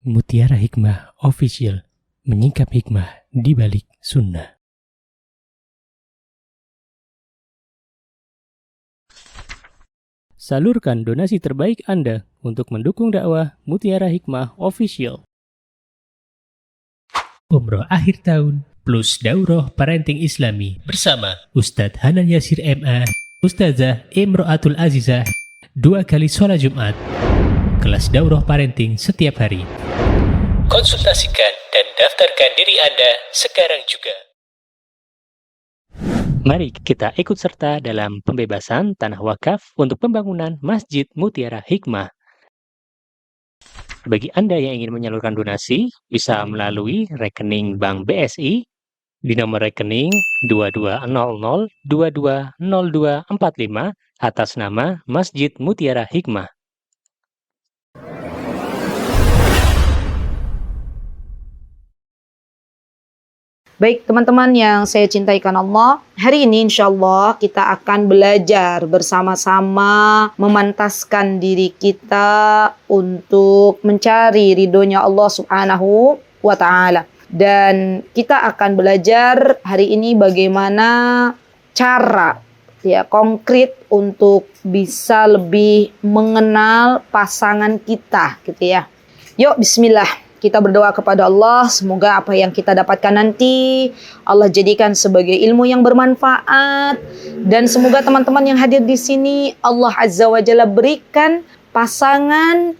Mutiara Hikmah Official, menyingkap hikmah di balik sunnah. Salurkan donasi terbaik Anda untuk mendukung dakwah Mutiara Hikmah Official. Umroh akhir tahun plus Daurah Parenting Islami bersama Ustadz Hanan Yasir MA, Ustazah Imro'atul Azizah, 2 kali sholat Jumat. Kelas Daurah Parenting setiap hari. Konsultasikan dan daftarkan diri Anda sekarang juga. Mari kita ikut serta dalam pembebasan tanah wakaf untuk pembangunan Masjid Mutiara Hikmah. Bagi Anda yang ingin menyalurkan donasi, bisa melalui rekening Bank BSI di nomor rekening 2200220245 atas nama Masjid Mutiara Hikmah. Baik teman-teman yang saya cintaikan Allah, hari ini insya Allah kita akan belajar bersama-sama memantaskan diri kita untuk mencari ridhonya Allah Subhanahu wa Ta'ala. Dan kita akan belajar hari ini bagaimana cara konkret untuk bisa lebih mengenal pasangan kita gitu ya. Yuk bismillah. Kita berdoa kepada Allah, semoga apa yang kita dapatkan nanti Allah jadikan sebagai ilmu yang bermanfaat, dan semoga teman-teman yang hadir di sini Allah Azza wa Jalla berikan pasangan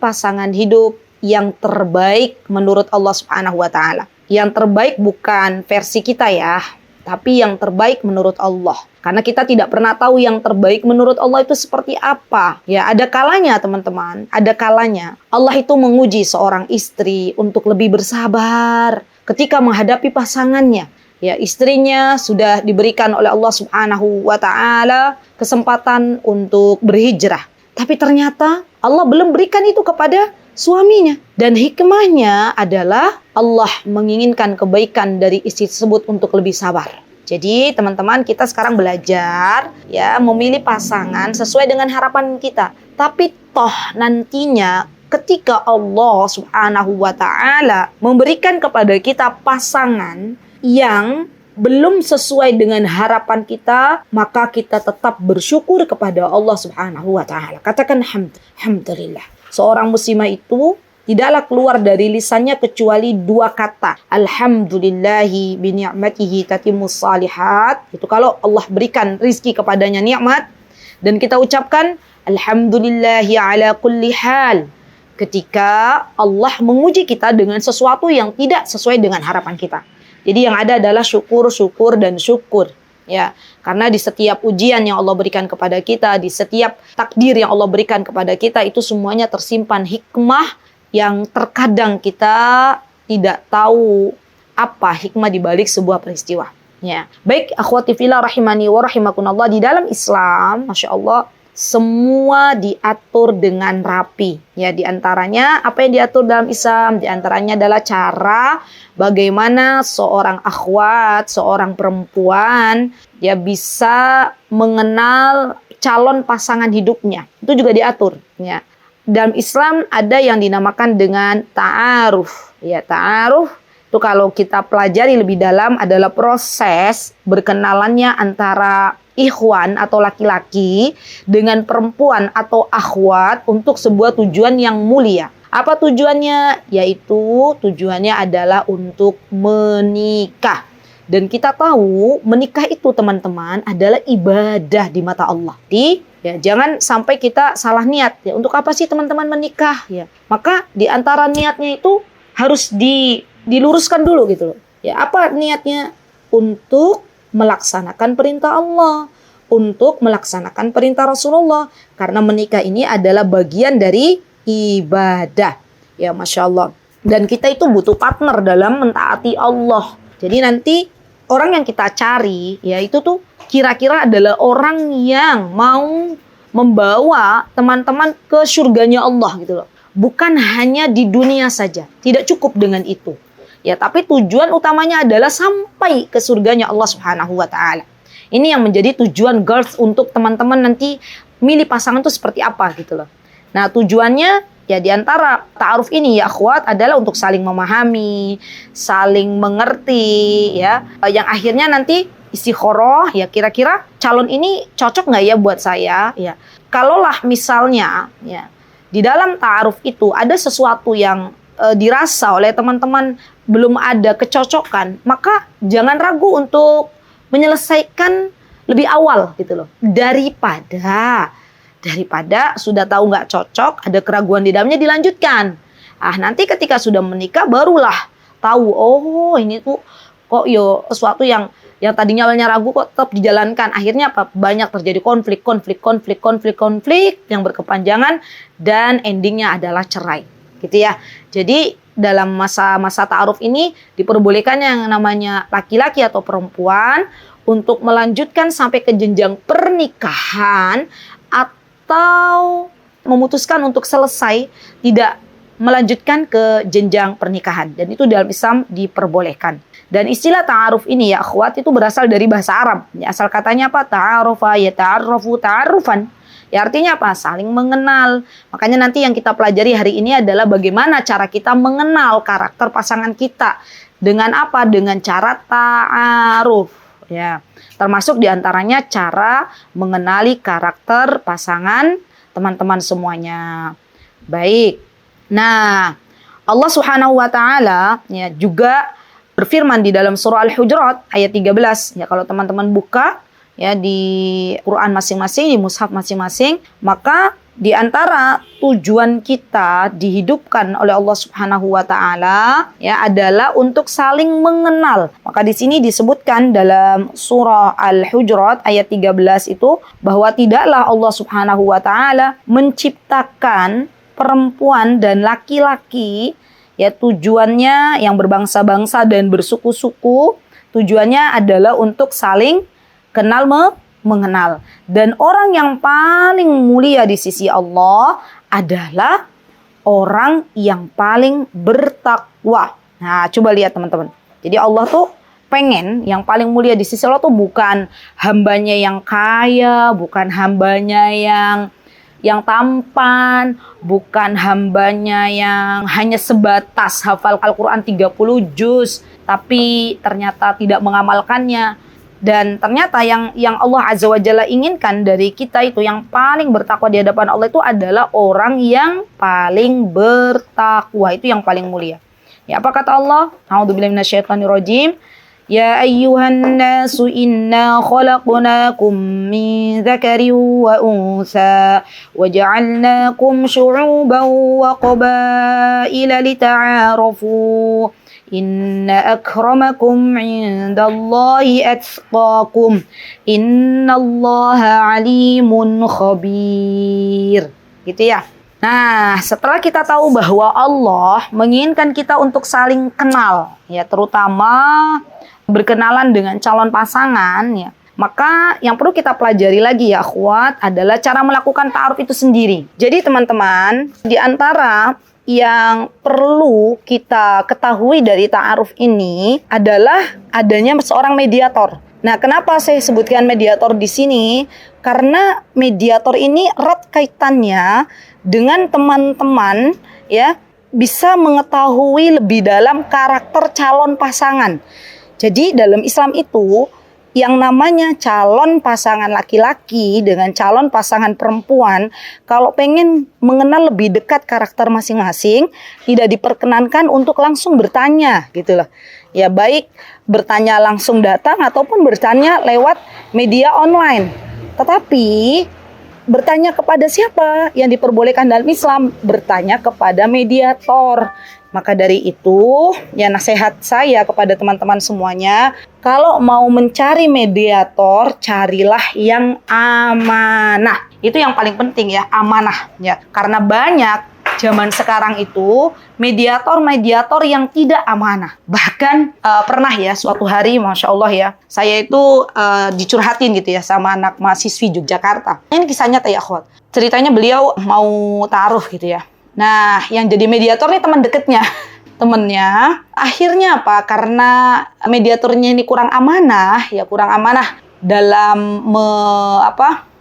hidup yang terbaik menurut Allah Subhanahu wa Ta'ala. Yang terbaik bukan versi kita ya, tapi yang terbaik menurut Allah. Karena kita tidak pernah tahu yang terbaik menurut Allah itu seperti apa. Ya, ada kalanya teman-teman, ada kalanya Allah itu menguji seorang istri untuk lebih bersabar ketika menghadapi pasangannya. Ya, istrinya sudah diberikan oleh Allah Subhanahu wa Ta'ala kesempatan untuk berhijrah. Tapi ternyata Allah belum berikan itu kepada suaminya. Dan hikmahnya adalah Allah menginginkan kebaikan dari istri tersebut untuk lebih sabar. Jadi teman-teman, kita sekarang belajar ya memilih pasangan sesuai dengan harapan kita. Tapi toh nantinya ketika Allah Subhanahu wa Ta'ala memberikan kepada kita pasangan yang belum sesuai dengan harapan kita, maka kita tetap bersyukur kepada Allah Subhanahu wa Ta'ala. Katakan alhamdulillah. Seorang muslimah itu tidaklah keluar dari lisannya kecuali 2 kata. Alhamdulillahi bi ni'matihi tatimmus salihat. Itu kalau Allah berikan rizki kepadanya nikmat. Dan kita ucapkan alhamdulillahi ala kulli hal. Ketika Allah menguji kita dengan sesuatu yang tidak sesuai dengan harapan kita. Jadi yang ada adalah syukur, syukur, dan syukur. Ya, karena di setiap ujian yang Allah berikan kepada kita, di setiap takdir yang Allah berikan kepada kita, itu semuanya tersimpan hikmah yang terkadang kita tidak tahu apa hikmah di balik sebuah peristiwa. Ya. Baik, akhwati fillah rahimani wa rahimakumullah, di dalam Islam, Masya Allah, semua diatur dengan rapi. Ya, di antaranya apa yang diatur dalam Islam? Di antaranya adalah cara bagaimana seorang akhwat, seorang perempuan ya bisa mengenal calon pasangan hidupnya. Itu juga diatur, ya. Dalam Islam ada yang dinamakan dengan ta'aruf. Ya, ta'aruf itu kalau kita pelajari lebih dalam adalah proses berkenalannya antara ikhwan atau laki-laki dengan perempuan atau akhwat untuk sebuah tujuan yang mulia. Apa tujuannya? Yaitu tujuannya adalah untuk menikah. Dan kita tahu menikah itu teman-teman adalah ibadah di mata Allah. Ya, jangan sampai kita salah niat ya. Untuk apa sih teman-teman menikah ya? Maka di antara niatnya itu harus diluruskan dulu gitu loh. Ya, apa niatnya? Untuk melaksanakan perintah Allah, untuk melaksanakan perintah Rasulullah. Karena menikah ini adalah bagian dari ibadah. Ya, Masya Allah. Dan kita itu butuh partner dalam mentaati Allah. Jadi nanti orang yang kita cari ya itu tuh kira-kira adalah orang yang mau membawa teman-teman ke surganya Allah gitu loh. Bukan hanya di dunia saja. Tidak cukup dengan itu. Ya, tapi tujuan utamanya adalah sampai ke surganya Allah Subhanahu wa Ta'ala. Ini yang menjadi tujuan goals untuk teman-teman nanti milih pasangan itu seperti apa gitu loh. Nah, tujuannya Ya, di antara ta'aruf ini ya akhwat adalah untuk saling memahami, saling mengerti ya. Yang akhirnya nanti istikharah ya, kira-kira calon ini cocok nggak ya buat saya ya. Kalaulah misalnya ya di dalam ta'aruf itu ada sesuatu yang dirasa oleh teman-teman belum ada kecocokan, maka jangan ragu untuk menyelesaikan lebih awal gitu loh, daripada sudah tahu nggak cocok, ada keraguan di dalamnya, dilanjutkan. Nanti ketika sudah menikah barulah tahu, oh ini tuh kok sesuatu yang tadinya awalnya ragu kok tetap dijalankan. Akhirnya apa? Banyak terjadi konflik yang berkepanjangan dan endingnya adalah cerai. Gitu ya. Jadi dalam masa ta'aruf ini diperbolehkan yang namanya laki-laki atau perempuan untuk melanjutkan sampai ke jenjang pernikahan atau memutuskan untuk selesai tidak melanjutkan ke jenjang pernikahan, dan itu dalam Islam diperbolehkan. Dan istilah ta'aruf ini ya akhwat itu berasal dari bahasa Arab. Ya, asal katanya apa? Ta'arufa yata'arrafu ta'arufan. Ya artinya apa? Saling mengenal. Makanya nanti yang kita pelajari hari ini adalah bagaimana cara kita mengenal karakter pasangan kita. Dengan apa? Dengan cara ta'aruf. Ya, termasuk diantaranya cara mengenali karakter pasangan teman-teman semuanya. Baik. Nah, Allah Subhanahu wa taala ya juga berfirman di dalam surah Al-Hujurat ayat 13. Ya, kalau teman-teman buka ya di Quran masing-masing, di mushaf masing-masing, maka di antara tujuan kita dihidupkan oleh Allah Subhanahu wa taala ya adalah untuk saling mengenal. Maka di sini disebutkan dalam surah Al-Hujurat ayat 13 itu bahwa tidaklah Allah Subhanahu wa taala menciptakan perempuan dan laki-laki ya tujuannya yang berbangsa-bangsa dan bersuku-suku, tujuannya adalah untuk saling kenal mengenal. Dan orang yang paling mulia di sisi Allah adalah orang yang paling bertakwa. Nah, coba lihat teman-teman. Jadi Allah tuh pengen yang paling mulia di sisi Allah tuh bukan hambanya yang kaya, bukan hambanya yang tampan, bukan hambanya yang hanya sebatas hafal Al-Quran 30 juz, tapi ternyata tidak mengamalkannya. Dan ternyata yang Allah Azza wa Jalla inginkan dari kita itu yang paling bertakwa di hadapan Allah itu adalah orang yang paling bertakwa, itu yang paling mulia. Ya, apa kata Allah? A'udzubillahi minasyaitonirrajim. Ya ayyuhan nasu inna khalaqnakum min dzakarin wa unsa wa ja'alnakum syu'uban wa qabaila lita'arafu. Inna akramakum indallahi atqakum. Innallaha alimun khabir. Gitu ya. Nah, setelah kita tahu bahwa Allah menginginkan kita untuk saling kenal, ya terutama berkenalan dengan calon pasangan, ya, maka yang perlu kita pelajari lagi ya akhwat adalah cara melakukan ta'aruf itu sendiri. Jadi teman-teman, di antara yang perlu kita ketahui dari ta'aruf ini adalah adanya seorang mediator. Nah, kenapa saya sebutkan mediator di sini? Karena mediator ini erat kaitannya dengan teman-teman ya bisa mengetahui lebih dalam karakter calon pasangan. Jadi dalam Islam itu yang namanya calon pasangan laki-laki dengan calon pasangan perempuan, kalau pengen mengenal lebih dekat karakter masing-masing, tidak diperkenankan untuk langsung bertanya gitu loh. Ya, baik bertanya langsung datang ataupun bertanya lewat media online. Tetapi bertanya kepada siapa yang diperbolehkan dalam Islam? Bertanya kepada mediator. Maka dari itu, ya nasihat saya kepada teman-teman semuanya, kalau mau mencari mediator, carilah yang amanah. Itu yang paling penting ya, amanah ya. Karena banyak zaman sekarang itu mediator-mediator yang tidak amanah. Bahkan pernah ya suatu hari, Masya Allah ya, saya itu dicurhatin gitu ya sama anak mahasiswi Yogyakarta. Ini kisahnya ya akhwat. Ceritanya beliau mau taruh gitu ya. Nah, yang jadi mediator nih teman dekatnya. Temennya, akhirnya apa? Karena mediatornya ini kurang amanah dalam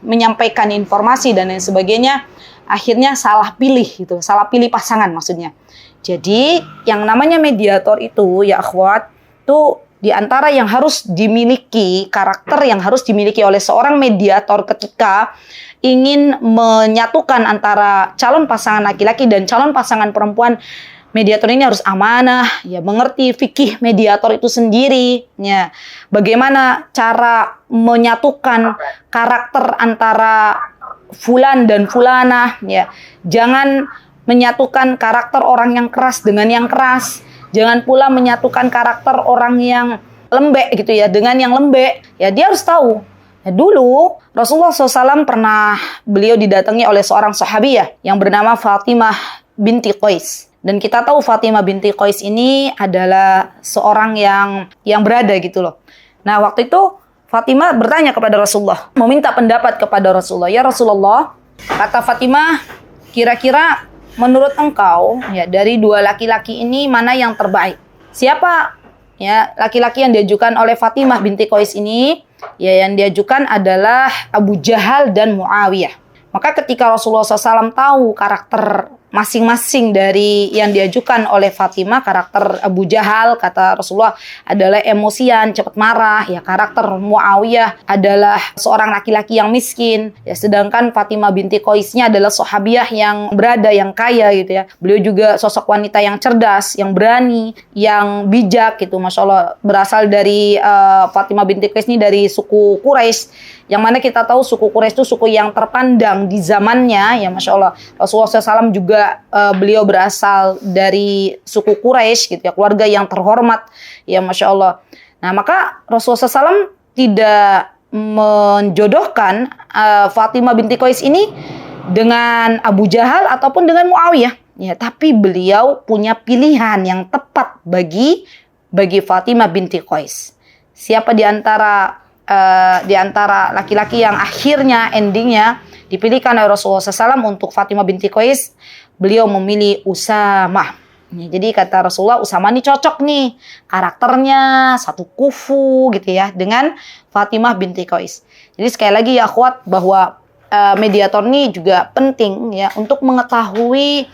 menyampaikan informasi dan lain sebagainya. akhirnya salah pilih gitu, salah pilih pasangan maksudnya. Jadi yang namanya mediator itu ya akhwat, tuh di antara yang harus dimiliki, karakter yang harus dimiliki oleh seorang mediator ketika ingin menyatukan antara calon pasangan laki-laki dan calon pasangan perempuan, mediator ini harus amanah, ya mengerti fikih mediator itu sendiri, ya. Bagaimana cara menyatukan karakter antara fulan dan fulanah, ya. Jangan menyatukan karakter orang yang keras dengan yang keras. Jangan pula menyatukan karakter orang yang lembek gitu ya dengan yang lembek. Ya dia harus tahu. Ya, dulu Rasulullah SAW pernah beliau didatangi oleh seorang sahabiyah yang bernama Fatimah binti Qais. Dan kita tahu Fatimah binti Qais ini adalah seorang yang berada gitu loh. Nah waktu itu Fatimah bertanya kepada Rasulullah, meminta pendapat kepada Rasulullah. Ya Rasulullah, kata Fatimah, kira-kira menurut engkau ya dari dua laki-laki ini mana yang terbaik? Siapa ya laki-laki yang diajukan oleh Fatimah binti Qais ini? Ya yang diajukan adalah Abu Jahal dan Muawiyah. Maka ketika Rasulullah SAW tahu karakter masing-masing dari yang diajukan oleh Fatimah, karakter Abu Jahal kata Rasulullah adalah emosian, cepat marah, ya karakter Muawiyah adalah seorang laki-laki yang miskin, ya sedangkan Fatimah binti Qaisnya adalah sahabiah yang berada, yang kaya gitu ya. Beliau juga sosok wanita yang cerdas, yang berani, yang bijak gitu, Masya Allah. Berasal dari Fatimah binti Qais ini dari suku Quraisy, yang mana kita tahu suku Quraisy itu suku yang terpandang di zamannya, ya Masya Allah. Rasulullah SAW juga beliau berasal dari suku Quraisy gitu ya, keluarga yang terhormat, ya Masya Allah. Nah maka Rasulullah SAW tidak menjodohkan Fatimah binti Qais ini dengan Abu Jahal ataupun dengan Muawiyah, ya, tapi beliau punya pilihan yang tepat bagi Fatimah binti Qais. Siapa di antara laki-laki yang akhirnya endingnya dipilihkan oleh Rasulullah SAW untuk Fatimah binti Qais? Beliau memilih Usamah. Jadi kata Rasulullah, Usamah ini cocok nih, karakternya satu kufu gitu ya dengan Fatimah binti Qais. Jadi sekali lagi ya akhwat, bahwa mediator ini juga penting ya untuk mengetahui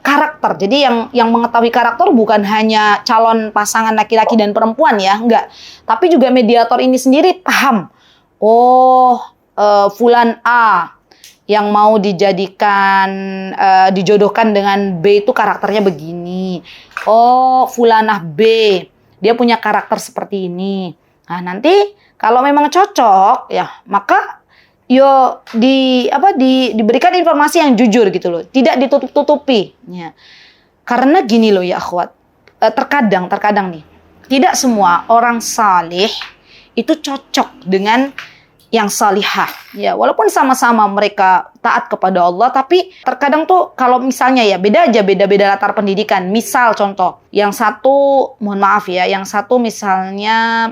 karakter. Jadi yang mengetahui karakter bukan hanya calon pasangan laki-laki dan perempuan ya, enggak. Tapi juga mediator ini sendiri paham. Fulan A yang mau dijodohkan dengan B itu karakternya begini. Fulanah B, dia punya karakter seperti ini. Nah, nanti kalau memang cocok ya, maka diberikan informasi yang jujur gitu loh, tidak ditutup-tutupi ya. Karena gini loh ya akhwat, terkadang nih, tidak semua orang salih itu cocok dengan yang salihah ya, walaupun sama-sama mereka taat kepada Allah, tapi terkadang tuh kalau misalnya ya beda latar pendidikan. Misal contoh, yang satu mohon maaf ya, yang satu misalnya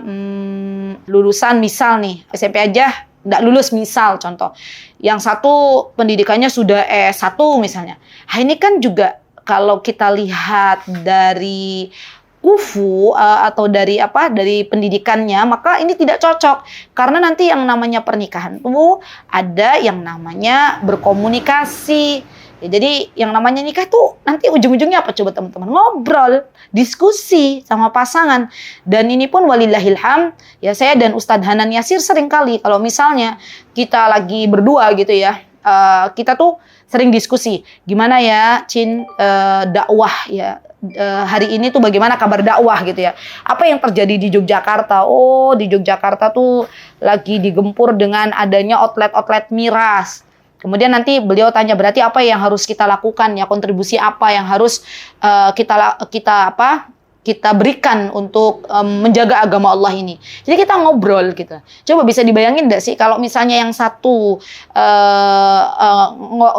lulusan misal nih SMP aja nggak lulus misal contoh, yang satu pendidikannya sudah S1 misalnya. Nah, ini kan juga kalau kita lihat dari kufu atau dari pendidikannya, maka ini tidak cocok, karena nanti yang namanya pernikahan tuh ada yang namanya berkomunikasi ya. Jadi yang namanya nikah tuh nanti ujung-ujungnya apa coba teman-teman? Ngobrol, diskusi sama pasangan. Dan ini pun walillahilham ya, saya dan Ustadz Hanan Yasir sering kali kalau misalnya kita lagi berdua gitu ya, kita tuh sering diskusi gimana ya dakwah ya, hari ini tuh bagaimana kabar dakwah gitu ya. Apa yang terjadi di Yogyakarta? Di Yogyakarta tuh lagi digempur dengan adanya outlet miras. Kemudian nanti beliau tanya, berarti apa yang harus kita lakukan ya, kontribusi apa yang harus kita berikan untuk menjaga agama Allah ini. Jadi kita ngobrol gitu. Coba bisa dibayangin enggak sih kalau misalnya yang satu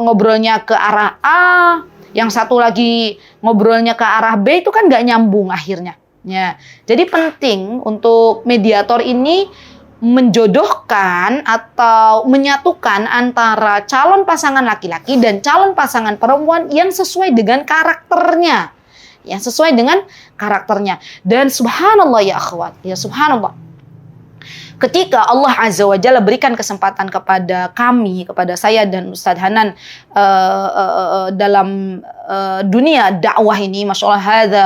ngobrolnya ke arah A, yang satu lagi ngobrolnya ke arah B, itu kan nggak nyambung akhirnya. Ya. Jadi penting untuk mediator ini menjodohkan atau menyatukan antara calon pasangan laki-laki dan calon pasangan perempuan yang sesuai dengan karakternya. Yang sesuai dengan karakternya. Dan subhanallah ya akhwat, ya subhanallah. Ketika Allah Azza wa Jalla berikan kesempatan kepada kami, kepada saya dan Ustadz Hanan dalam dunia dakwah ini, Masya Allah, hadza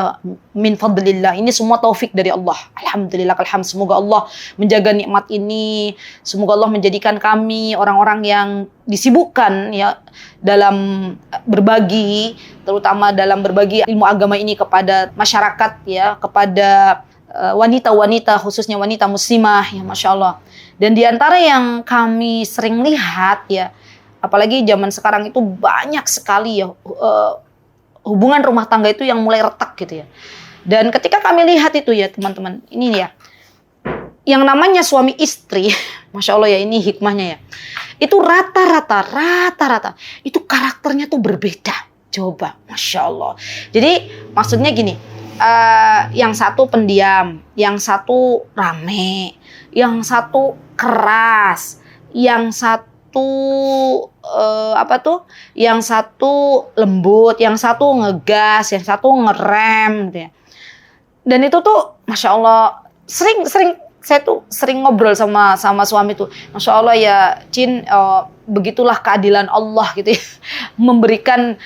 min fadlillah. Ini semua taufik dari Allah. Alhamdulillah, semoga Allah menjaga nikmat ini. Semoga Allah menjadikan kami orang-orang yang disibukkan ya dalam berbagi, terutama dalam berbagi ilmu agama ini kepada masyarakat ya, kepada wanita-wanita, khususnya wanita muslimah ya, Masya Allah. Dan di antara yang kami sering lihat ya, apalagi zaman sekarang itu banyak sekali ya hubungan rumah tangga itu yang mulai retak gitu ya. Dan ketika kami lihat itu ya teman-teman, ini ya, yang namanya suami istri, Masya Allah ya, ini hikmahnya ya, itu rata-rata itu karakternya tuh berbeda. Coba, Masya Allah. Jadi maksudnya gini, yang satu pendiam, yang satu rame, yang satu keras, yang satu yang satu lembut, yang satu ngegas, yang satu ngerem gitu ya. Dan itu tuh Masya Allah sering saya tuh sering ngobrol sama suami tuh, Masya Allah ya Cin, begitulah keadilan Allah gitu ya, memberikan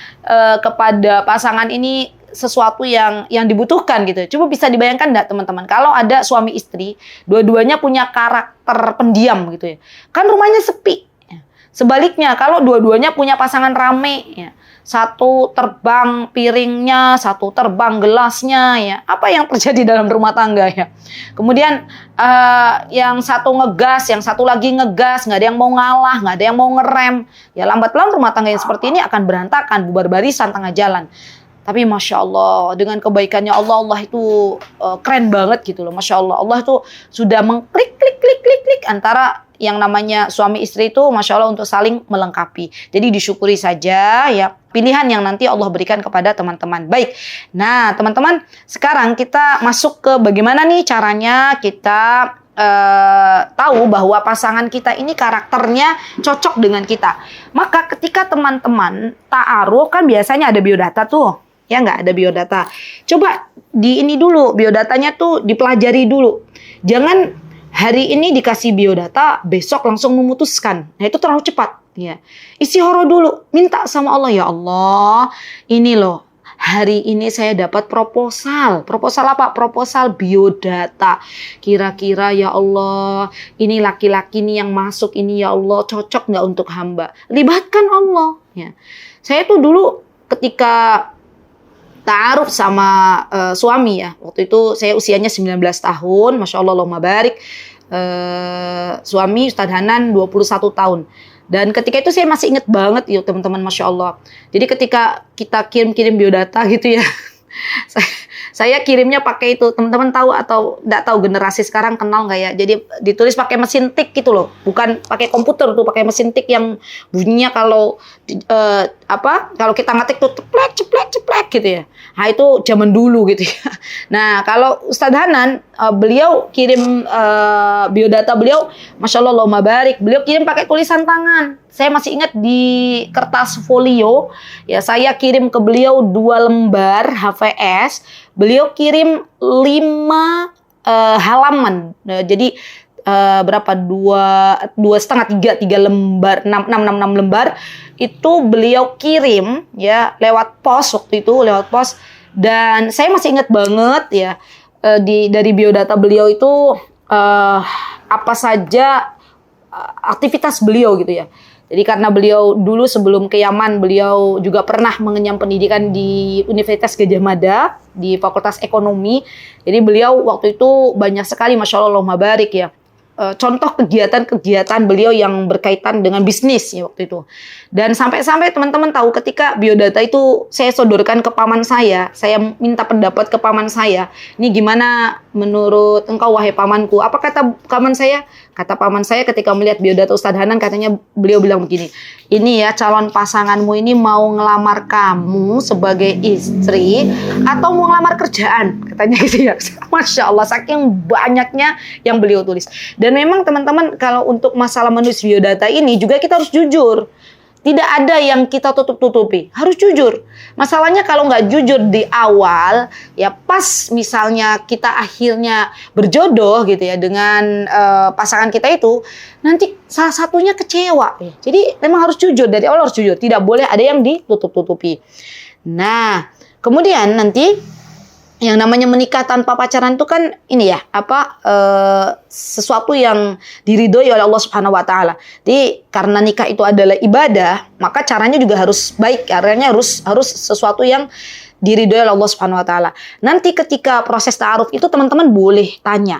kepada pasangan ini sesuatu yang dibutuhkan gitu. Coba bisa dibayangkan enggak teman-teman, kalau ada suami istri, dua-duanya punya karakter pendiam gitu ya, kan rumahnya sepi. Sebaliknya kalau dua-duanya punya pasangan rame ya, satu terbang piringnya, satu terbang gelasnya ya, apa yang terjadi dalam rumah tangga ya. Kemudian yang satu ngegas, yang satu lagi ngegas, nggak ada yang mau ngalah, nggak ada yang mau ngerem ya, lambat laun rumah tangga yang seperti ini akan berantakan, bubar barisan tengah jalan. Tapi Masya Allah, dengan kebaikannya Allah itu keren banget gitu loh. Masya Allah, Allah itu sudah mengklik antara yang namanya suami istri itu, Masya Allah, untuk saling melengkapi. Jadi disyukuri saja ya, pilihan yang nanti Allah berikan kepada teman-teman. Baik, nah teman-teman, sekarang kita masuk ke bagaimana nih caranya kita tahu bahwa pasangan kita ini karakternya cocok dengan kita. Maka ketika teman-teman ta'aruf kan biasanya ada biodata tuh. Ya nggak, ada biodata. Coba di ini dulu, biodatanya tuh dipelajari dulu. Jangan hari ini dikasih biodata, besok langsung memutuskan. Nah itu terlalu cepat. Ya. Istihara dulu, minta sama Allah, ya Allah, ini loh, hari ini saya dapat proposal. Proposal apa? Proposal biodata. Kira-kira ya Allah, ini laki-laki nih yang masuk ini ya Allah, cocok nggak untuk hamba? Libatkan Allah. Ya. Saya tuh dulu ketika ta'aruf sama suami ya. Waktu itu saya usianya 19 tahun. Masya Allah, Allahumma barik. Suami Ustadz Hanan 21 tahun. Dan ketika itu saya masih ingat banget ya teman-teman, Masya Allah. Jadi ketika kita kirim biodata gitu ya. Saya kirimnya pakai itu, teman-teman tahu atau enggak tahu, generasi sekarang kenal nggak ya? Jadi ditulis pakai mesin tik gitu loh, bukan pakai komputer tuh, pakai mesin tik yang bunyinya kalau kalau kita ngetik tuh ceplek gitu ya. Nah itu zaman dulu gitu ya. Nah kalau Ustadz Hanan, beliau kirim biodata beliau, Masya Allah, Allahumma barik, beliau kirim pakai tulisan tangan. Saya masih ingat di kertas folio, ya saya kirim ke beliau 2 lembar HVS, beliau kirim 5 halaman. Jadi berapa? 2,5 3 lembar, 6 lembar itu beliau kirim ya lewat pos waktu itu, lewat pos. Dan saya masih ingat banget ya dari biodata beliau itu apa saja aktivitas beliau gitu ya. Jadi karena beliau dulu sebelum ke Yaman, beliau juga pernah mengenyam pendidikan di Universitas Gadjah Mada, di Fakultas Ekonomi. Jadi beliau waktu itu banyak sekali, Masya Allah, Allahumma barik ya, contoh kegiatan-kegiatan beliau yang berkaitan dengan bisnis ya waktu itu. Dan sampai-sampai teman-teman tahu ketika biodata itu saya sodorkan ke paman saya minta pendapat ke paman saya. Ini gimana menurut engkau wahai pamanku? Apa kata paman saya? Kata paman saya ketika melihat biodata Ustadz Hanan, katanya beliau bilang begini, ini ya calon pasanganmu ini mau ngelamar kamu sebagai istri atau mau ngelamar kerjaan? Katanya gitu ya. Masya Allah, saking banyaknya yang beliau tulis. Dan memang teman-teman, kalau untuk masalah menulis biodata ini juga kita harus jujur. Tidak ada yang kita tutup-tutupi. Harus jujur. Masalahnya kalau nggak jujur di awal, ya pas misalnya kita akhirnya berjodoh gitu ya dengan pasangan kita itu, nanti salah satunya kecewa. Jadi memang harus jujur, dari awal harus jujur. Tidak boleh ada yang ditutup-tutupi. Nah, kemudian nanti yang namanya menikah tanpa pacaran itu kan ini ya, sesuatu yang diridhoi oleh Allah Subhanahu wa taala. Jadi karena nikah itu adalah ibadah, maka caranya juga harus baik, caranya harus sesuatu yang diridhoi oleh Allah Subhanahu wa taala. Nanti ketika proses ta'aruf itu teman-teman boleh tanya.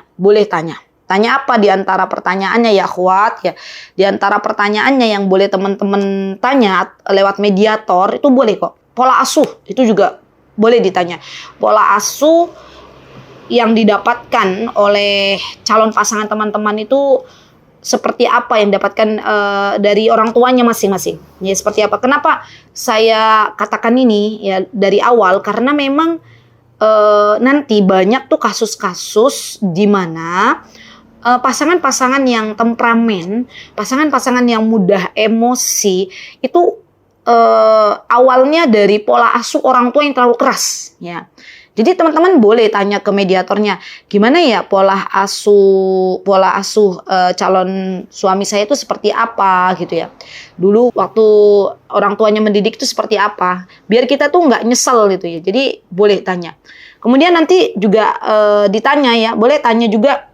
Tanya apa di antara pertanyaannya ya akhwat ya. Di antara pertanyaannya yang boleh teman-teman tanya lewat mediator itu boleh kok. Pola asuh itu juga boleh ditanya. Pola asuh yang didapatkan oleh calon pasangan teman-teman itu seperti apa yang didapatkan dari orang tuanya masing-masing. Ya seperti apa? Kenapa saya katakan ini ya dari awal? Karena memang nanti banyak tuh kasus-kasus di mana pasangan-pasangan yang temperamen, pasangan-pasangan yang mudah emosi itu awalnya dari pola asuh orang tua yang terlalu keras ya. Jadi teman-teman boleh tanya ke mediatornya, gimana ya pola asuh calon suami saya itu seperti apa gitu ya. Dulu waktu orang tuanya mendidik itu seperti apa, biar kita tuh nggak nyesel gitu ya. Jadi boleh tanya. Kemudian nanti juga ditanya ya, boleh tanya juga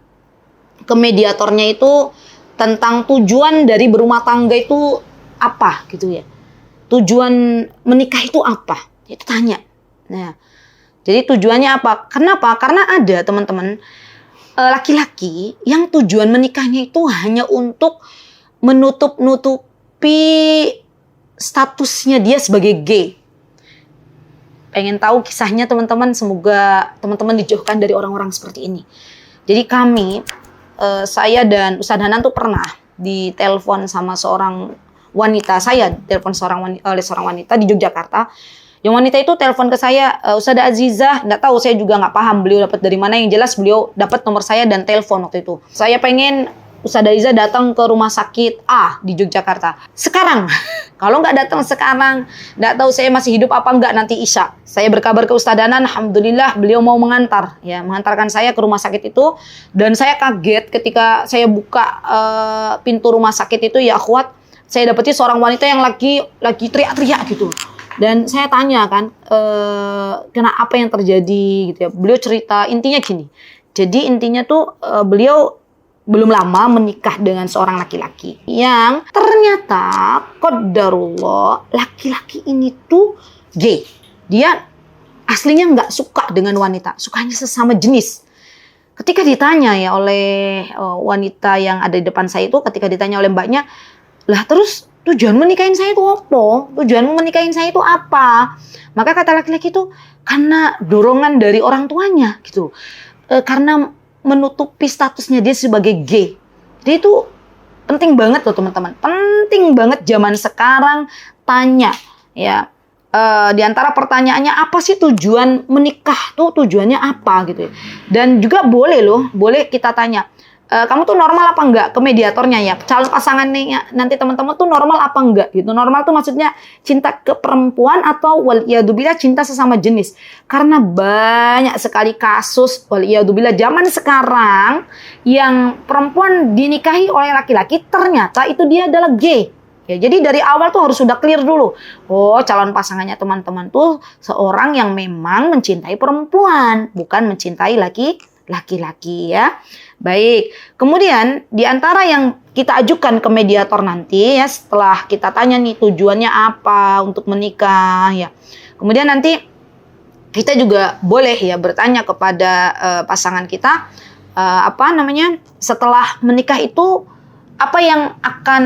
ke mediatornya itu tentang tujuan dari berumah tangga itu apa gitu ya. Tujuan menikah itu apa? Itu tanya. Nah, jadi tujuannya apa? Kenapa? Karena ada teman-teman laki-laki yang tujuan menikahnya itu hanya untuk menutup-nutupi statusnya dia sebagai gay. Pengen tahu kisahnya teman-teman? Semoga teman-teman dijauhkan dari orang-orang seperti ini. Jadi saya dan Ustadz Hanan tuh pernah ditelepon sama seorang wanita. Saya telepon oleh seorang wanita di Yogyakarta. Yang wanita itu telepon ke saya, Ustazah Azizah, nggak tahu, saya juga nggak paham beliau dapat dari mana. Yang jelas beliau dapat nomor saya dan telepon waktu itu. Saya pengen Ustazah Azizah datang ke rumah sakit A di Yogyakarta sekarang. Kalau nggak datang sekarang, nggak tahu saya masih hidup apa nggak nanti Isya. Saya berkabar ke Ustadz Hanan, alhamdulillah beliau mau mengantarkan saya ke rumah sakit itu. Dan saya kaget ketika saya buka pintu rumah sakit itu ya akhwat. Saya dapeti seorang wanita yang lagi teriak-teriak gitu. Dan saya tanya kan, kenapa apa yang terjadi gitu ya. Beliau cerita, intinya gini. Jadi intinya tuh beliau belum lama menikah dengan seorang laki-laki yang ternyata qadarullah laki-laki ini tuh gay. Dia aslinya nggak suka dengan wanita, sukanya sesama jenis. Ketika ditanya ya oleh wanita yang ada di depan saya itu, ketika ditanya oleh mbaknya, lah terus tujuan menikahin saya itu apa? Tujuanmu menikahin saya itu apa? Maka kata laki-laki itu karena dorongan dari orang tuanya gitu. Karena menutupi statusnya dia sebagai gay. Jadi itu penting banget loh teman-teman. Penting banget zaman sekarang tanya ya. Di antara pertanyaannya apa sih tujuan menikah tuh, tujuannya apa gitu ya. Dan juga boleh kita tanya, kamu tuh normal apa enggak, ke mediatornya ya, calon pasangannya nanti teman-teman tuh normal apa enggak gitu. Normal tuh maksudnya cinta ke perempuan atau waliyadzubillah cinta sesama jenis. Karena banyak sekali kasus waliyadzubillah zaman sekarang yang perempuan dinikahi oleh laki-laki ternyata itu dia adalah gay. Ya, jadi dari awal tuh harus sudah clear dulu. Oh, calon pasangannya teman-teman tuh seorang yang memang mencintai perempuan, bukan mencintai laki-laki ya. Baik. Kemudian di antara yang kita ajukan ke mediator nanti ya, setelah kita tanya nih tujuannya apa untuk menikah ya. Kemudian nanti kita juga boleh ya bertanya kepada pasangan kita setelah menikah itu apa yang akan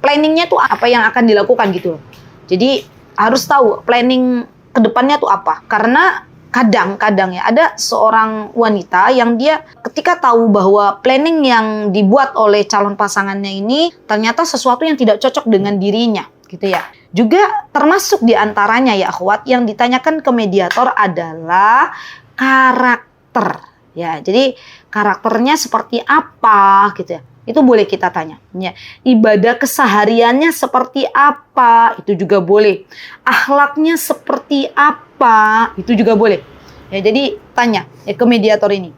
planningnya tuh apa yang akan dilakukan gitu loh. Jadi harus tahu planning kedepannya tuh apa. Karena kadang ya ada seorang wanita yang dia ketika tahu bahwa planning yang dibuat oleh calon pasangannya ini ternyata sesuatu yang tidak cocok dengan dirinya gitu ya. Juga termasuk diantaranya ya akhwat yang ditanyakan ke mediator adalah karakter ya. Jadi karakternya seperti apa gitu ya. Itu boleh kita tanya. Ya. Ibadah kesehariannya seperti apa? Itu juga boleh. Akhlaknya seperti apa? Itu juga boleh. Ya, jadi tanya ya ke mediator ini.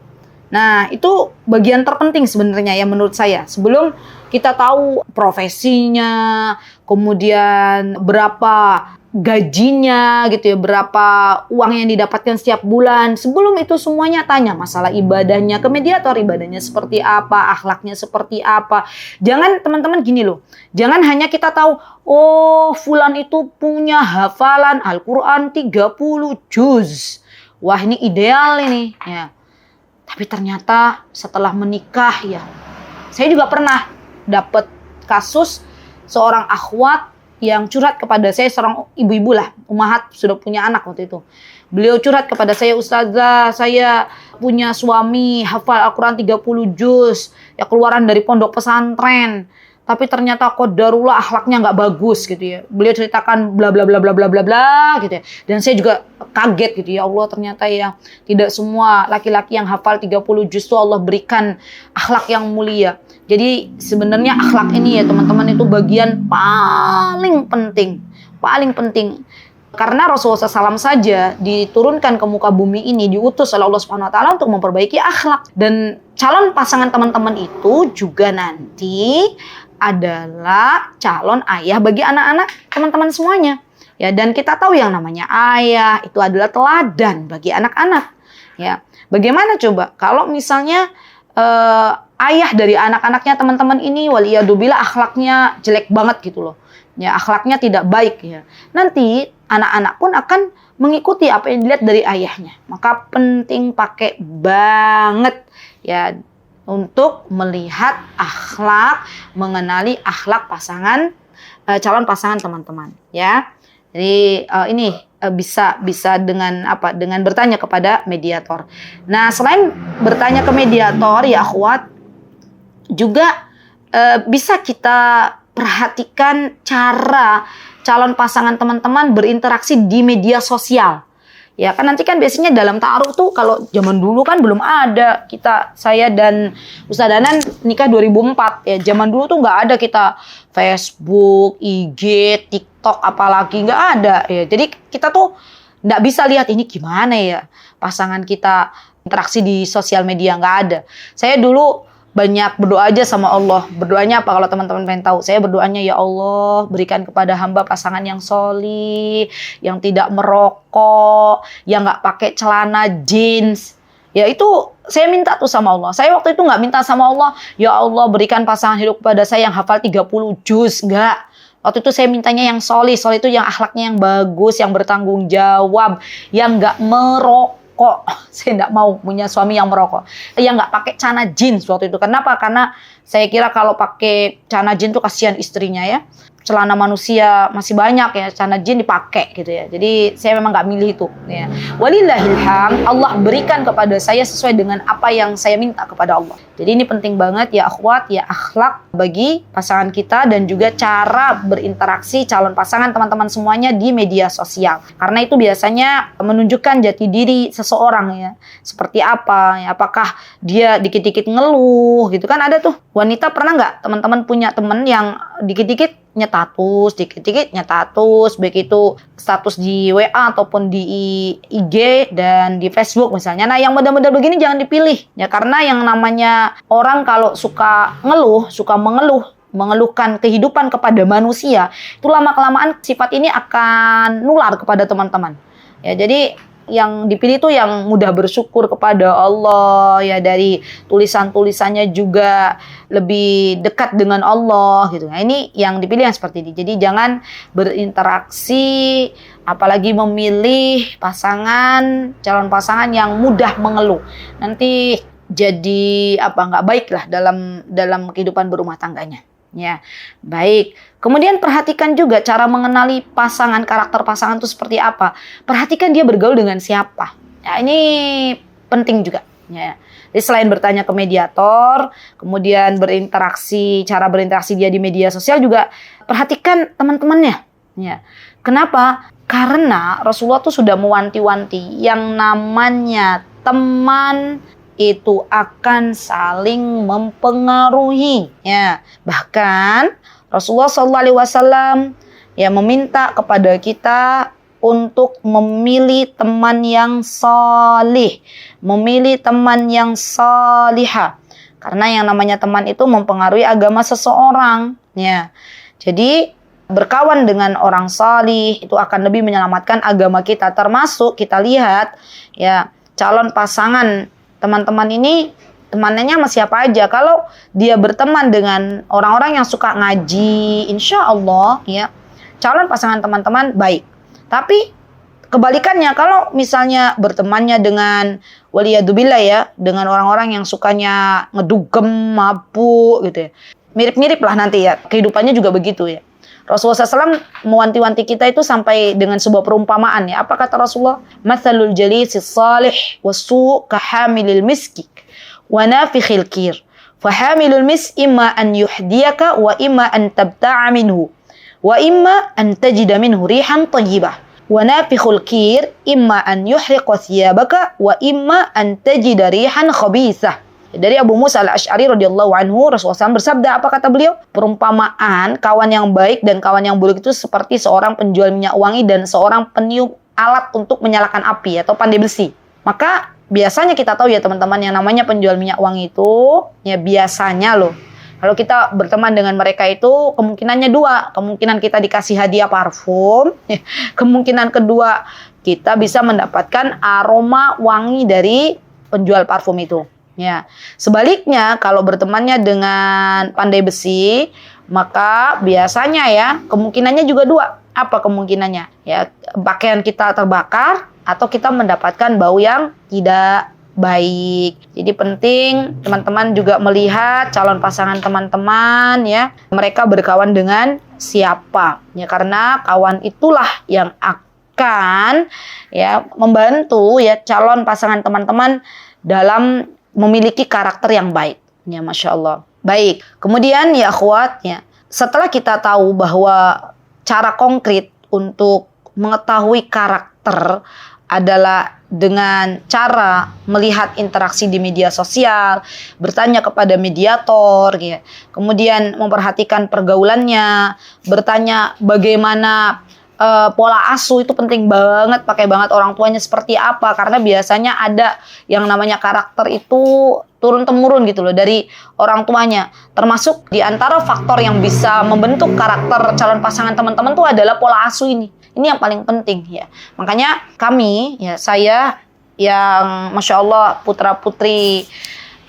Nah, itu bagian terpenting sebenarnya ya menurut saya. Sebelum kita tahu profesinya, kemudian berapa gajinya gitu ya, berapa uang yang didapatkan setiap bulan. Sebelum itu semuanya tanya masalah ibadahnya ke mediator, ibadahnya seperti apa, akhlaknya seperti apa. Jangan teman-teman gini loh, jangan hanya kita tahu, oh fulan itu punya hafalan Al-Quran 30 juz. Wah ini ideal ini ya. Tapi ternyata setelah menikah ya, saya juga pernah dapat kasus seorang akhwat yang curhat kepada saya, seorang ibu-ibu lah, umahat sudah punya anak waktu itu. Beliau curhat kepada saya, Ustazah, saya punya suami hafal Al-Quran 30 juz, ya keluaran dari pondok pesantren. Tapi ternyata qadarullah akhlaknya nggak bagus gitu ya. Beliau ceritakan bla bla bla bla bla bla bla gitu ya. Dan saya juga kaget gitu ya, Allah ternyata ya tidak semua laki-laki yang hafal 30 juz itu Allah berikan akhlak yang mulia. Jadi sebenarnya akhlak ini ya teman-teman itu bagian paling penting. Paling penting. Karena Rasulullah SAW saja diturunkan ke muka bumi ini, diutus oleh Allah Subhanahu Wa Taala untuk memperbaiki akhlak. Dan calon pasangan teman-teman itu juga nanti adalah calon ayah bagi anak-anak teman-teman semuanya. Ya, dan kita tahu yang namanya ayah itu adalah teladan bagi anak-anak. Ya, bagaimana coba kalau misalnya ayah dari anak-anaknya teman-teman ini waliyadubillah akhlaknya jelek banget gitu loh. Ya, akhlaknya tidak baik ya. Nanti anak-anak pun akan mengikuti apa yang dilihat dari ayahnya. Maka penting pakai banget ya untuk melihat akhlak, mengenali akhlak pasangan, calon pasangan teman-teman ya. Jadi ini bisa dengan apa? Dengan bertanya kepada mediator. Nah, selain bertanya ke mediator ya akhwat, juga bisa kita perhatikan cara calon pasangan teman-teman berinteraksi di media sosial. Ya kan nanti kan biasanya dalam ta'aruf tuh kalau zaman dulu kan belum ada. Saya dan Ustaz Danan nikah 2004 ya. Zaman dulu tuh nggak ada kita Facebook, IG, TikTok apalagi nggak ada ya. Jadi kita tuh nggak bisa lihat ini gimana ya pasangan kita interaksi di sosial media, nggak ada. Saya dulu banyak berdoa aja sama Allah. Berdoanya apa kalau teman-teman pengen tahu? Saya berdoanya ya Allah berikan kepada hamba pasangan yang solih, yang tidak merokok, yang nggak pakai celana jeans. Ya itu saya minta tuh sama Allah. Saya waktu itu nggak minta sama Allah, ya Allah berikan pasangan hidup kepada saya yang hafal 30 juz. Nggak. Waktu itu saya mintanya yang solih. Solih itu yang akhlaknya yang bagus, yang bertanggung jawab, yang nggak merokok. Saya tidak mau punya suami yang merokok, yang nggak pakai celana jeans waktu itu. Kenapa? Karena saya kira kalau pakai celana jeans tuh kasihan istrinya ya. Celana manusia masih banyak ya, celana jeans dipakai gitu ya. Jadi saya memang nggak milih itu. Ya. Walillahilham, Allah berikan kepada saya sesuai dengan apa yang saya minta kepada Allah. Jadi ini penting banget ya akhwat, ya akhlak bagi pasangan kita dan juga cara berinteraksi calon pasangan teman-teman semuanya di media sosial. Karena itu biasanya menunjukkan jati diri seseorang ya. Seperti apa? Ya, apakah dia dikit-dikit ngeluh gitu kan ada tuh. Wanita pernah nggak teman-teman punya teman yang dikit-dikit nyetatus, dikit-dikit nyetatus, baik itu status di WA ataupun di IG dan di Facebook misalnya. Nah, yang model-model begini jangan dipilih ya, karena yang namanya orang kalau suka ngeluh, suka mengeluhkan kehidupan kepada manusia, itu lama-kelamaan sifat ini akan nular kepada teman-teman. Ya, jadi yang dipilih itu yang mudah bersyukur kepada Allah ya, dari tulisan-tulisannya juga lebih dekat dengan Allah gitu. Nah, ini yang dipilih yang seperti ini. Jadi jangan berinteraksi apalagi memilih pasangan, calon pasangan yang mudah mengeluh. Nanti jadi nggak baik lah dalam kehidupan berumah tangganya. Ya, baik. Kemudian perhatikan juga cara mengenali pasangan, karakter pasangan itu seperti apa. Perhatikan dia bergaul dengan siapa. Ya, ini penting juga. Ya. Jadi selain bertanya ke mediator, kemudian cara berinteraksi dia di media sosial juga perhatikan teman-temannya. Ya. Kenapa? Karena Rasulullah tuh sudah mewanti-wanti yang namanya teman itu akan saling mempengaruhi. Ya, bahkan Rasulullah SAW ya meminta kepada kita untuk memilih teman yang salih, memilih teman yang salihah. Karena yang namanya teman itu mempengaruhi agama seseorang. Ya, jadi berkawan dengan orang salih itu akan lebih menyelamatkan agama kita. Termasuk kita lihat ya calon pasangan teman-teman ini temannya sama siapa aja. Kalau dia berteman dengan orang-orang yang suka ngaji, insya Allah ya calon pasangan teman-teman baik. Tapi kebalikannya kalau misalnya bertemannya dengan waliyadubillah ya, dengan orang-orang yang sukanya ngedugem, mabuk gitu ya. Mirip-mirip lah nanti ya, kehidupannya juga begitu ya. Rasulullah SAW mewanti-wanti kita itu sampai dengan sebuah perumpamaan ya. Apa kata Rasulullah? Mathalul jalisis salih wasu' kahamilil miski wa nafikhil kir. Fahamilul mis imma an yuhdiyaka wa imma an tabta'a minhu wa imma an tajida minhu rihan tayyibah. Wa nafikhul kir imma an yuhriqa thiyabaka wa imma an tajida rihan khabithah. Dari Abu Musa al-Asy'ari radhiyallahu anhu, Rasulullah SAW bersabda, apa kata beliau? Perumpamaan kawan yang baik dan kawan yang buruk itu seperti seorang penjual minyak wangi dan seorang peniup alat untuk menyalakan api atau pandai besi. Maka biasanya kita tahu ya teman-teman, yang namanya penjual minyak wangi itu ya biasanya loh, kalau kita berteman dengan mereka itu kemungkinannya dua. Kemungkinan kita dikasih hadiah parfum, kemungkinan kedua kita bisa mendapatkan aroma wangi dari penjual parfum itu. Ya, sebaliknya kalau bertemannya dengan pandai besi, maka biasanya ya kemungkinannya juga dua. Apa kemungkinannya? Ya, pakaian kita terbakar atau kita mendapatkan bau yang tidak baik. Jadi penting teman-teman juga melihat calon pasangan teman-teman ya, mereka berkawan dengan siapa. Ya, karena kawan itulah yang akan ya membantu ya calon pasangan teman-teman dalam memiliki karakter yang baik. Ya, Masya Allah. Baik. Kemudian ya akhwat, ya, setelah kita tahu bahwa cara konkret untuk mengetahui karakter adalah dengan cara melihat interaksi di media sosial, bertanya kepada mediator, ya. Kemudian memperhatikan pergaulannya, bertanya bagaimana pola asuh itu penting banget, pakai banget orang tuanya seperti apa, karena biasanya ada yang namanya karakter itu turun-temurun gitu loh dari orang tuanya. Termasuk di antara faktor yang bisa membentuk karakter calon pasangan teman-teman tuh adalah pola asuh ini. Ini yang paling penting ya. Makanya kami ya, saya yang Masya Allah putra-putri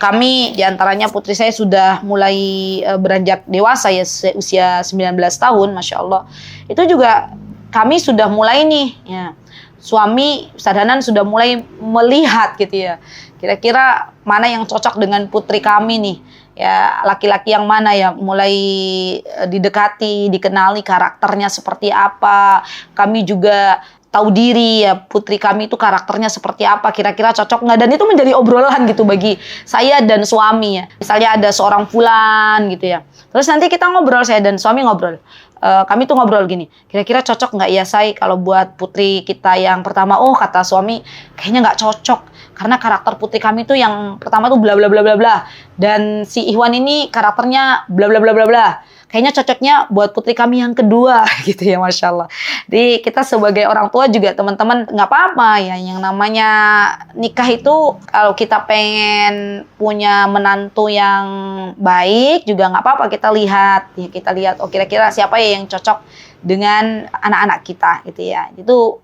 kami, diantaranya putri saya sudah mulai beranjak dewasa ya, usia 19 tahun Masya Allah. Itu juga kami sudah mulai nih ya, suami Ustaz Hanan sudah mulai melihat gitu ya, kira-kira mana yang cocok dengan putri kami nih ya, laki-laki yang mana ya, mulai didekati, dikenali karakternya seperti apa. Kami juga tahu diri ya, putri kami itu karakternya seperti apa, kira-kira cocok nggak, dan itu menjadi obrolan gitu bagi saya dan suami ya. Misalnya ada seorang fulan gitu ya, terus nanti kita ngobrol, saya dan suami ngobrol. Kami tuh ngobrol gini, kira-kira cocok nggak ya say kalau buat putri kita yang pertama? Oh, kata suami, kayaknya nggak cocok karena karakter putri kami tuh yang pertama tuh bla bla bla bla bla, dan si Ikhwan ini karakternya bla bla bla bla bla. Kayaknya cocoknya buat putri kami yang kedua gitu ya, Masya Allah. Jadi kita sebagai orang tua juga teman-teman nggak apa-apa ya, yang namanya nikah itu kalau kita pengen punya menantu yang baik juga nggak apa-apa, kita lihat ya, kita lihat oh kira-kira siapa ya yang cocok dengan anak-anak kita gitu ya. Itu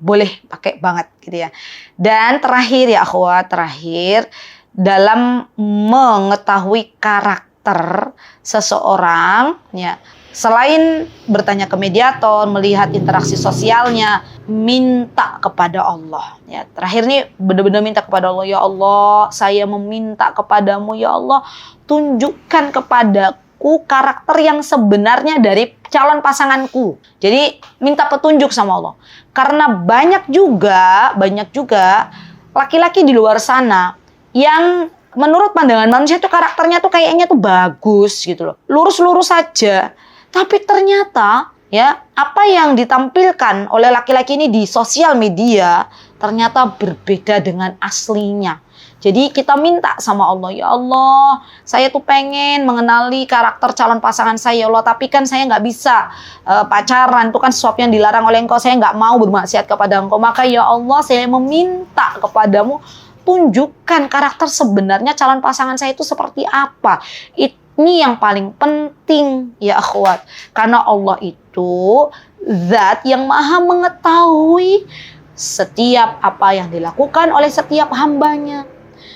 boleh pakai banget gitu ya. Dan terakhir ya akhwat, terakhir dalam mengetahui karakter seseorang ya, selain bertanya ke mediator, melihat interaksi sosialnya, minta kepada Allah ya. Terakhir nih benar-benar minta kepada Allah, ya Allah, saya meminta kepadamu ya Allah, tunjukkan kepadaku karakter yang sebenarnya dari calon pasanganku. Jadi minta petunjuk sama Allah. Karena banyak juga laki-laki di luar sana yang menurut pandangan manusia tuh karakternya tuh kayaknya tuh bagus gitu loh, lurus-lurus saja. Tapi ternyata ya, apa yang ditampilkan oleh laki-laki ini di sosial media ternyata berbeda dengan aslinya. Jadi kita minta sama Allah, ya Allah, saya tuh pengen mengenali karakter calon pasangan saya, ya Allah, tapi kan saya nggak bisa pacaran, itu kan sesuatu yang dilarang oleh Engkau, saya nggak mau bermaksiat kepada Engkau. Maka ya Allah, saya meminta kepadamu, tunjukkan karakter sebenarnya calon pasangan saya itu seperti apa. Ini yang paling penting ya akhwat, karena Allah itu zat yang maha mengetahui setiap apa yang dilakukan oleh setiap hambanya.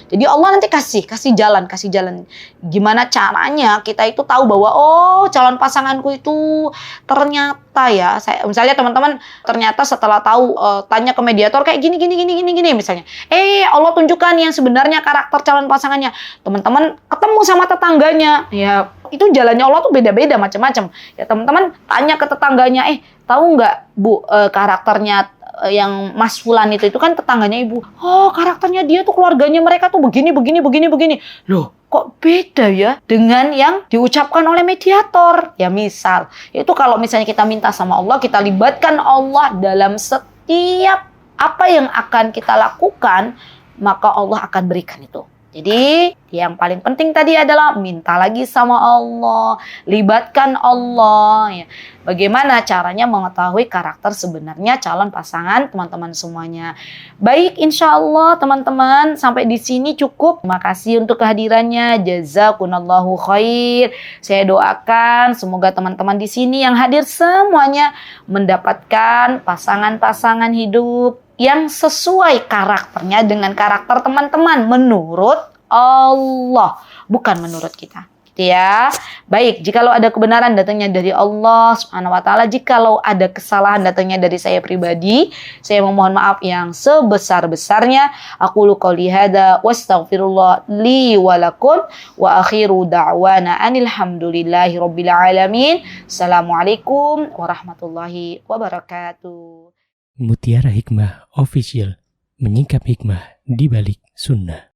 Jadi Allah nanti kasih jalan. Gimana caranya kita itu tahu bahwa oh calon pasanganku itu ternyata ya, misalnya teman-teman ternyata setelah tahu tanya ke mediator kayak gini misalnya. Allah tunjukkan yang sebenarnya karakter calon pasangannya. Teman-teman ketemu sama tetangganya. Ya, itu jalannya Allah tuh beda-beda macam-macam. Ya teman-teman tanya ke tetangganya, tahu nggak Bu karakternya yang Mas Fulan itu kan tetangganya ibu. Oh, karakternya dia tuh keluarganya mereka tuh begini. Loh, kok beda ya dengan yang diucapkan oleh mediator? Ya misal, itu kalau misalnya kita minta sama Allah, kita libatkan Allah dalam setiap apa yang akan kita lakukan, maka Allah akan berikan itu. Jadi yang paling penting tadi adalah minta lagi sama Allah, libatkan Allah. Ya. Bagaimana caranya mengetahui karakter sebenarnya calon pasangan teman-teman semuanya. Baik, insya Allah teman-teman sampai di sini cukup. Terima kasih untuk kehadirannya. Jazakumullahu khair. Saya doakan semoga teman-teman di sini yang hadir semuanya mendapatkan pasangan-pasangan hidup yang sesuai karakternya dengan karakter teman-teman menurut Allah, bukan menurut kita. Gitu ya. Baik, jikalau ada kebenaran datangnya dari Allah Subhanahu wa taala, jikalau ada kesalahan datangnya dari saya pribadi, saya memohon maaf yang sebesar-besarnya. Aqulu qouli hadza wastaghfirullah li wa lakum wa akhiru da'wana anil hamdulillahi rabbil alamin. Assalamualaikum warahmatullahi wabarakatuh. Mutiara Hikmah Official, menyingkap hikmah di balik sunnah.